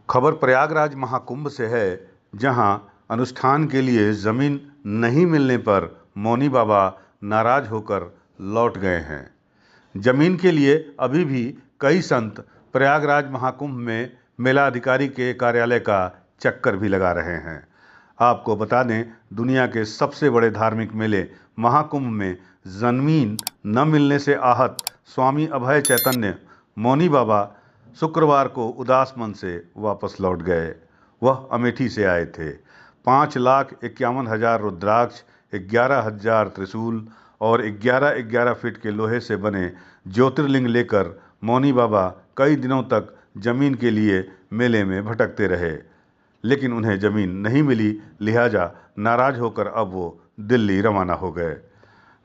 खबर प्रयागराज महाकुंभ से है, जहां अनुष्ठान के लिए जमीन नहीं मिलने पर मौनी बाबा नाराज होकर लौट गए हैं। जमीन के लिए अभी भी कई संत प्रयागराज महाकुंभ में मेला अधिकारी के कार्यालय का चक्कर भी लगा रहे हैं। आपको बता दें, दुनिया के सबसे बड़े धार्मिक मेले महाकुंभ में जमीन न मिलने से आहत स्वामी अभय चैतन्य मौनी बाबा शुक्रवार को उदास मन से वापस लौट गए। वह अमेठी से आए थे। 5,51,000 रुद्राक्ष, 11,000 त्रिशूल और 11-11 फीट के लोहे से बने ज्योतिर्लिंग लेकर मौनी बाबा कई दिनों तक जमीन के लिए मेले में भटकते रहे, लेकिन उन्हें जमीन नहीं मिली। लिहाजा नाराज होकर अब वो दिल्ली रवाना हो गए।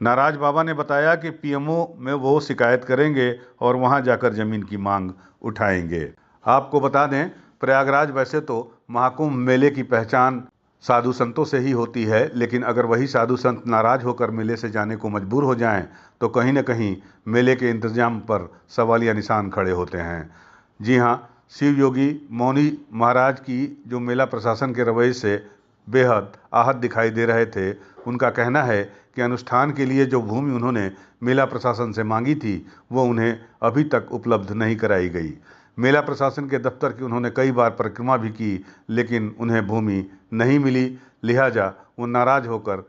नाराज बाबा ने बताया कि पीएमओ में वो शिकायत करेंगे और वहां जाकर जमीन की मांग उठाएंगे। आपको बता दें, प्रयागराज वैसे तो महाकुंभ मेले की पहचान साधु संतों से ही होती है, लेकिन अगर वही साधु संत नाराज होकर मेले से जाने को मजबूर हो जाएं, तो कहीं न कहीं मेले के इंतजाम पर सवालिया निशान खड़े होते हैं। जी हां, शिव योगी मौनी महाराज की जो मेला प्रशासन के रवैये से बेहद आहत दिखाई दे रहे थे। उनका कहना है कि अनुष्ठान के लिए जो भूमि उन्होंने मेला प्रशासन से मांगी थी, वो उन्हें अभी तक उपलब्ध नहीं कराई गई। मेला प्रशासन के दफ्तर की उन्होंने कई बार परिक्रमा भी की, लेकिन उन्हें भूमि नहीं मिली। लिहाजा वो नाराज होकर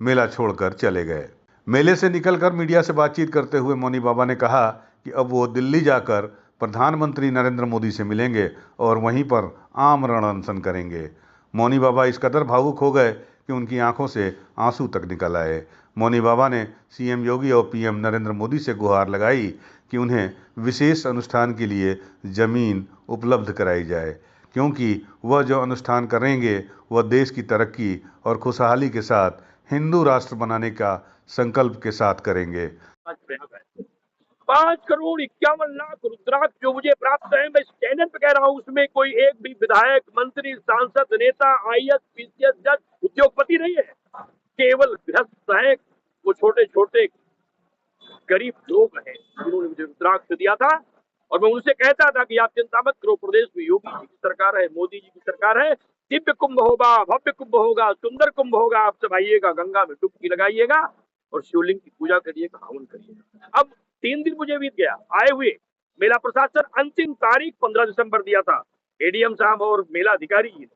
मेला छोड़कर चले गए। मेले से निकलकर मीडिया से बातचीत करते हुए मौनी बाबा ने कहा कि अब वो दिल्ली जाकर प्रधानमंत्री नरेंद्र मोदी से मिलेंगे और वहीं पर आमरण अनशन करेंगे। मौनी बाबा इस कदर भावुक हो गए कि उनकी आंखों से आंसू तक निकल आए। मौनी बाबा ने सीएम योगी और पीएम नरेंद्र मोदी से गुहार लगाई कि उन्हें विशेष अनुष्ठान के लिए जमीन उपलब्ध कराई जाए, क्योंकि वह जो अनुष्ठान करेंगे वह देश की तरक्की और खुशहाली के साथ हिंदू राष्ट्र बनाने का संकल्प के साथ करेंगे। 5,51,00,000 रुद्राक्ष जो मुझे प्राप्त है, मैं चैनल पे कह रहा हूँ, उसमें कोई एक भी विधायक, मंत्री, सांसद, नेता, आईएएस, पीसीएस, जज, उद्योगपति नहीं है। केवल गृहस्थ है, वो छोटे छोटे गरीब लोग हैं जिन्होंने मुझे रुद्राक्ष दिया था। और मैं उनसे कहता था कि आप चिंता मत करो, प्रदेश में योगी जी की सरकार है, मोदी जी की सरकार है, दिव्य कुंभ होगा, भव्य कुंभ होगा, सुंदर कुंभ होगा। आप सब आइएगा, गंगा में डुबकी लगाइएगा और शिवलिंग की पूजा करिएगा, हवन करिएगा। अब 3 दिन मुझे बीत गया आए हुए। मेला प्रशासन अंतिम तारीख 15 दिसंबर दिया था। एडीएम साहब और मेला अधिकारी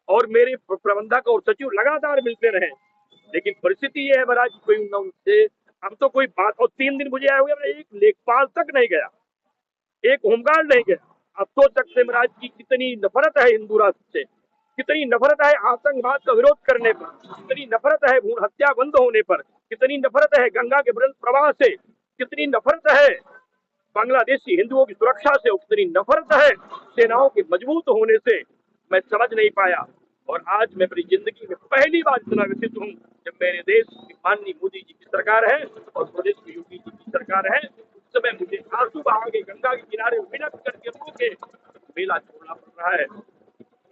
और मेरे प्रबंधक और सचिव लगातार मिलते रहे, लेकिन परिस्थिति ये है महाराज, कोई उनसे अब तो कोई बात। और 3 दिन मुझे आए हुए, मैं एक लेखपाल तक नहीं गया, एक होमगार्ड नहीं गया। अब सोच सकते महाराज की कितनी नफरत है हिंदू राष्ट्र से, कितनी नफरत है आतंकवाद का विरोध करने पर, कितनी नफरत है भ्रूण हत्या बंद होने पर, कितनी नफरत है गंगा के ब्रह्म प्रवाह से, कितनी नफरत है बांग्लादेशी हिंदुओं की सुरक्षा से, कितनी नफरत है सेनाओं के मजबूत होने से। मैं समझ नहीं पाया। और आज मैं अपनी जिंदगी में पहली बार इतना व्यथित हूँ जब मेरे देश की माननीय मोदी जी की सरकार है और प्रदेश में योगी जी की सरकार है। उस समय मुझे आंसू बहा के गंगा के किनारे विनत करके रो के मेला छोड़ना पड़ रहा है।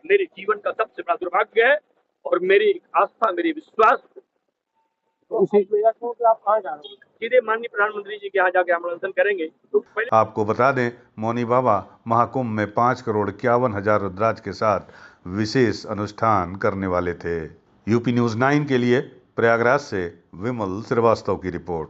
मेरे जीवन का सबसे बड़ा दुर्भाग्य है और मेरी आस्था, मेरी विश्वास। तो उसी मेला छोड़ के आप कहाँ जा रहे हो? सीधे माननीय प्रधानमंत्री जी के यहाँ जाके आमंत्रण करेंगे। तो आपको बता दें, मौनी बाबा महाकुंभ में 5,51,000 रुद्राक्ष के साथ विशेष अनुष्ठान करने वाले थे। यूपी न्यूज़ 9 के लिए प्रयागराज से विमल श्रीवास्तव की रिपोर्ट।